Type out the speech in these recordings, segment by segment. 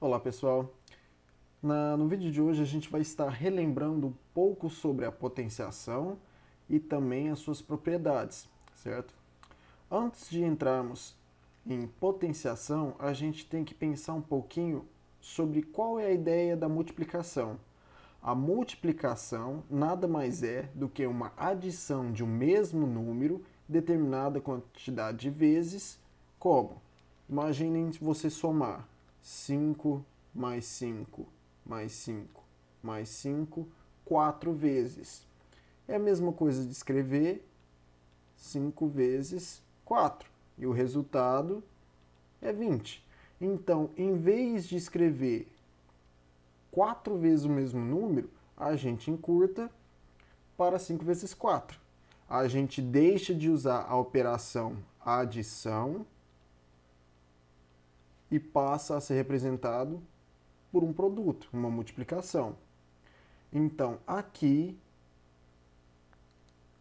Olá pessoal, no vídeo de hoje a gente vai estar relembrando um pouco sobre a potenciação e também as suas propriedades, certo? Antes de entrarmos em potenciação, a gente tem que pensar um pouquinho sobre qual é a ideia da multiplicação. A multiplicação nada mais é do que uma adição de um mesmo número determinada quantidade de vezes, como? Imaginem você somar 5 mais 5 mais 5 mais 5 4 vezes. É a mesma coisa de escrever 5 vezes 4 e o resultado é 20. Então, em vez de escrever 4 vezes o mesmo número, a gente encurta para 5 vezes 4. A gente deixa de usar a operação adição e passa a ser representado por um produto, uma multiplicação. Então, aqui,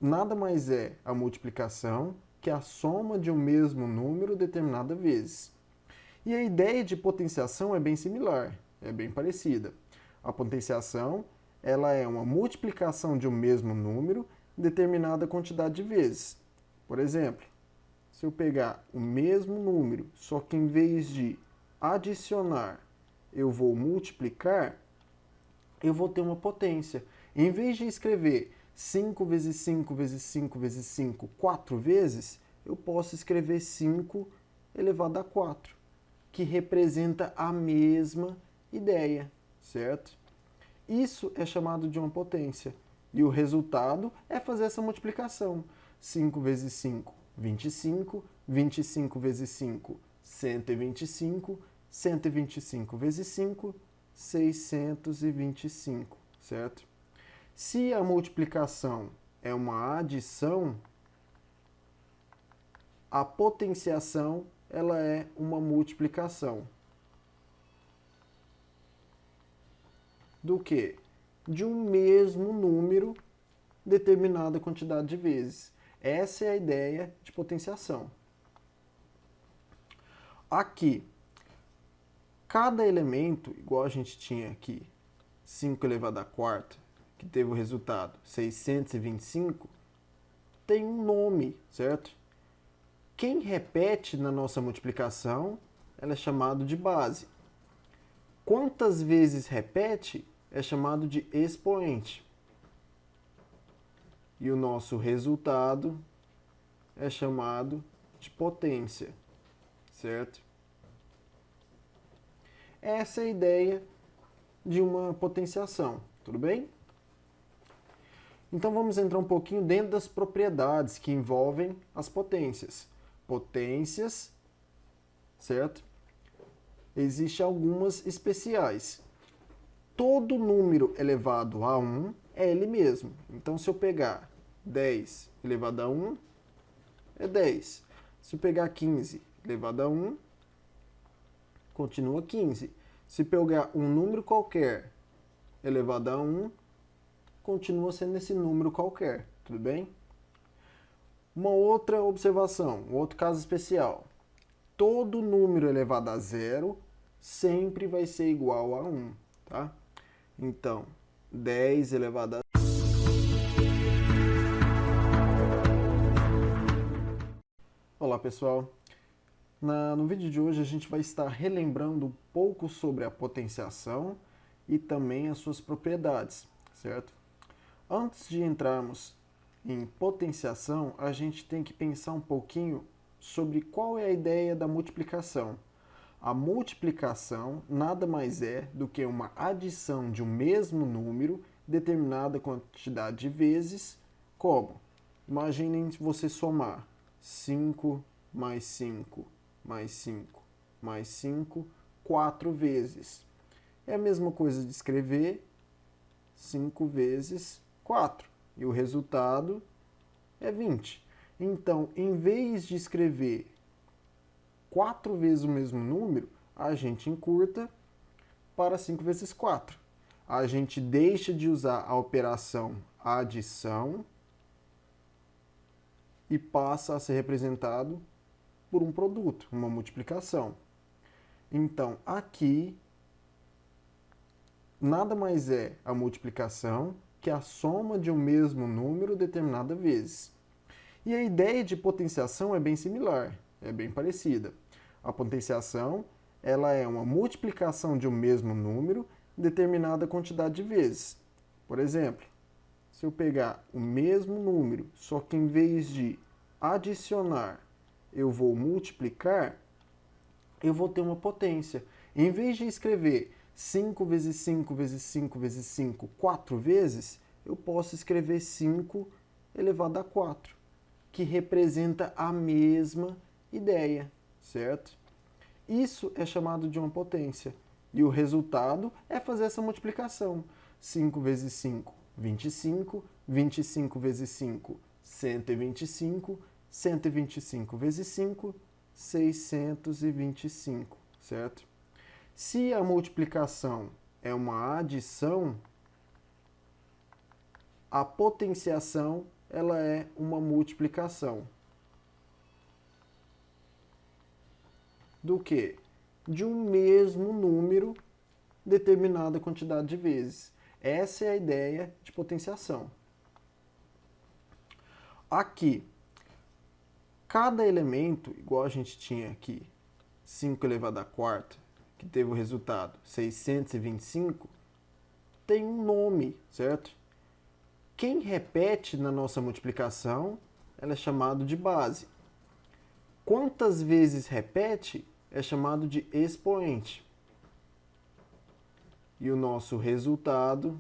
nada mais é a multiplicação que a soma de um mesmo número determinada vezes. E a ideia de potenciação é bem similar, é bem parecida. A potenciação, ela é uma multiplicação de um mesmo número determinada quantidade de vezes. Por exemplo, se eu pegar o mesmo número, só que em vez de adicionar, eu vou multiplicar, eu vou ter uma potência. Em vez de escrever 5 vezes 5 vezes 5 vezes 5 4 vezes, eu posso escrever 5 elevado a 4, que representa a mesma ideia, certo? Isso é chamado de uma potência. E o resultado é fazer essa multiplicação. 5 vezes 5, 25. 25 vezes 5, 125. 125 vezes 5, 625, certo? Se a multiplicação é uma adição, a potenciação ela é uma multiplicação. Do que? De um mesmo número determinada quantidade de vezes. Essa é a ideia de potenciação. Aqui, cada elemento, igual a gente tinha aqui, 5 elevado a quarta, que teve o resultado 625, tem um nome, certo? Quem repete na nossa multiplicação, ela é chamado de base. Quantas vezes repete é chamado de expoente. E o nosso resultado é chamado de potência, certo? Essa é a ideia de uma potenciação, tudo bem? Então vamos entrar um pouquinho dentro das propriedades que envolvem as potências. Potências, certo? Existem algumas especiais. Todo número elevado a 1 é ele mesmo. Então, se eu pegar 10 elevado a 1, é 10. Se eu pegar 15 elevado a 1, continua 15. Se pegar um número qualquer elevado a 1, continua sendo esse número qualquer, tudo bem? Uma outra observação, um outro caso especial. Todo número elevado a 0 sempre vai ser igual a 1, tá? Então, 10 elevado a... Olá pessoal, no vídeo de hoje a gente vai estar relembrando um pouco sobre a potenciação e também as suas propriedades, certo? Antes de entrarmos em potenciação, a gente tem que pensar um pouquinho sobre qual é a ideia da multiplicação. A multiplicação nada mais é do que uma adição de um mesmo número determinada quantidade de vezes, como? Imaginem você somar 5 mais 5 mais 5 mais 5 4 vezes. É a mesma coisa de escrever 5 vezes 4 e o resultado é 20. Então, em vez de escrever 4 vezes o mesmo número, a gente encurta para 5 vezes 4. A gente deixa de usar a operação adição e passa a ser representado por um produto, uma multiplicação. Então, aqui, nada mais é a multiplicação que a soma de um mesmo número determinada vezes. E a ideia de potenciação é bem similar, é bem parecida. A potenciação, ela é uma multiplicação de um mesmo número determinada quantidade de vezes. Por exemplo, se eu pegar o mesmo número, só que em vez de adicionar, eu vou multiplicar, eu vou ter uma potência. Em vez de escrever 5 vezes 5 vezes 5 vezes 5 4 vezes, eu posso escrever 5 elevado a 4, que representa a mesma ideia, certo? Isso é chamado de uma potência. E o resultado é fazer essa multiplicação. 5 vezes 5, 25. 25 vezes 5, 125. 125 vezes 5, 625, certo? Se a multiplicação é uma adição, a potenciação ela é uma multiplicação. Do que? De um mesmo número determinada quantidade de vezes. Essa é a ideia de potenciação. Aqui, cada elemento, igual a gente tinha aqui, 5 elevado a quarta, que teve o resultado 625, tem um nome, certo? Quem repete na nossa multiplicação, ela é chamado de base. Quantas vezes repete é chamado de expoente. E o nosso resultado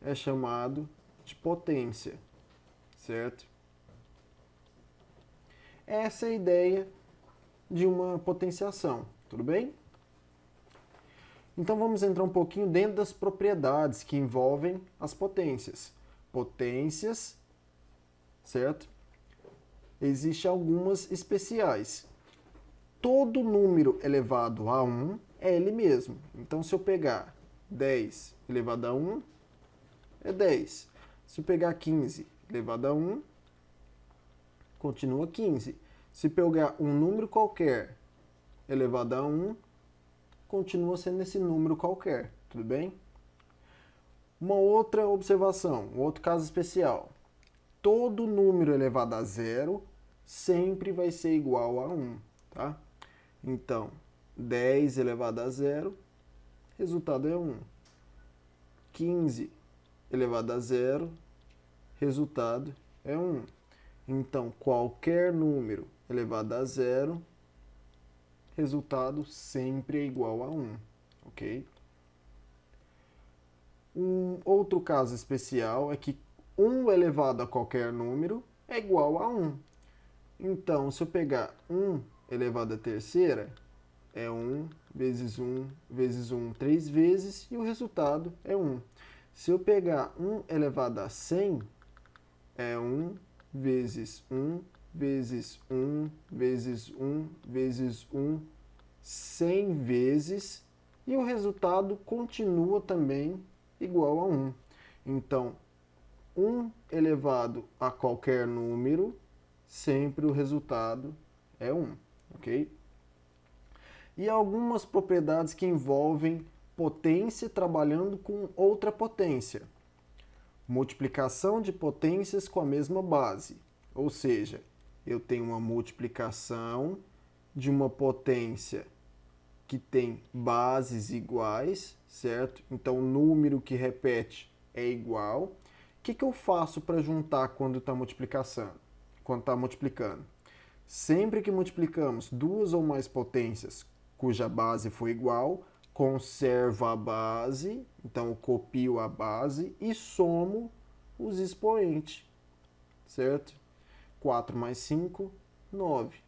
é chamado de potência, certo? Essa é a ideia de uma potenciação, tudo bem? Então vamos entrar um pouquinho dentro das propriedades que envolvem as potências. Potências, certo? Existem algumas especiais. Todo número elevado a 1 é ele mesmo. Então, se eu pegar 10 elevado a 1, é 10. Se eu pegar 15 elevado a 1, continua 15. Se pegar um número qualquer elevado a 1, continua sendo esse número qualquer, tudo bem? Uma outra observação, um outro caso especial. Todo número elevado a 0 sempre vai ser igual a 1, tá? Então, 10 elevado a 0, resultado é 1. 15 elevado a 0, resultado é 1. Então, qualquer número elevado a 0, resultado sempre é igual a 1, ok? Um outro caso especial é que 1 elevado a qualquer número é igual a 1. Então, se eu pegar 1 elevado à terceira, é 1 vezes 1 vezes 1 3 vezes e o resultado é 1. Se eu pegar 1 elevado a 100, é 1 vezes 1 vezes 1 vezes 1 vezes 1 100 vezes e o resultado continua também igual a 1. Então, 1 elevado a qualquer número, sempre o resultado é 1, ok? E algumas propriedades que envolvem potência trabalhando com outra potência. Multiplicação de potências com a mesma base. Ou seja, eu tenho uma multiplicação de uma potência que tem bases iguais, certo? Então, o número que repete é igual. O que eu faço para juntar quando está multiplicando? Sempre que multiplicamos duas ou mais potências cuja base for igual, conservo a base, então eu copio a base e somo os expoentes, certo? 4 mais 5, 9.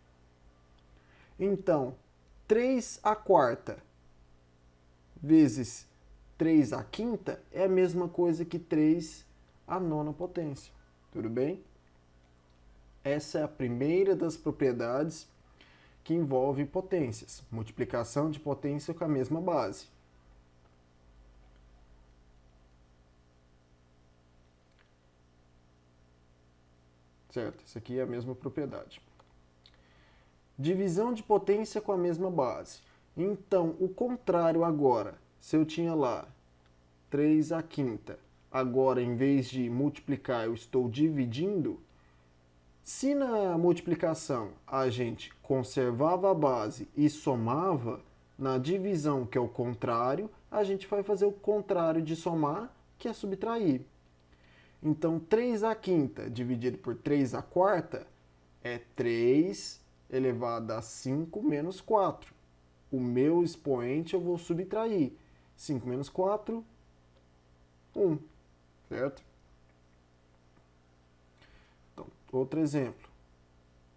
Então, 3 à quarta vezes 3 à quinta é a mesma coisa que 3 à nona potência, tudo bem? Essa é a primeira das propriedades que envolve potências, multiplicação de potência com a mesma base. Certo? Isso aqui é a mesma propriedade. Divisão de potência com a mesma base. Então, o contrário agora, se eu tinha lá 3 à quinta. Agora, em vez de multiplicar, eu estou dividindo. Se na multiplicação a gente conservava a base e somava, na divisão, que é o contrário, a gente vai fazer o contrário de somar, que é subtrair. Então, 3 à quinta dividido por 3 à quarta é 3 elevado a 5 menos 4. O meu expoente eu vou subtrair. 5 menos 4, 1. Certo? Então, outro exemplo.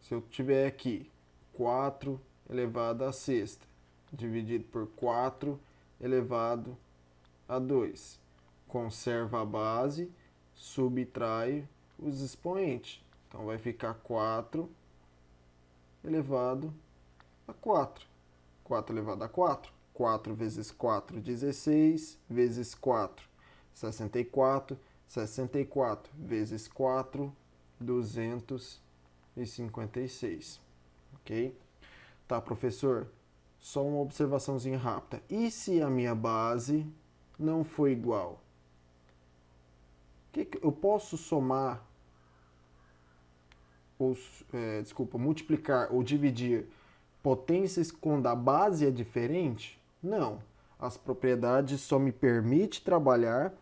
Se eu tiver aqui 4 elevado a sexta dividido por 4 elevado a 2. Conserva a base, subtrai os expoentes. Então vai ficar 4 elevado a 4. 4 elevado a 4. 4 vezes 4, 16, vezes 4, 64. 64 vezes 4, 256. Ok? Tá, professor? Só uma observaçãozinha rápida. E se a minha base não for igual? Eu posso somar, ou, multiplicar ou dividir potências quando a base é diferente? Não. As propriedades só me permitem trabalhar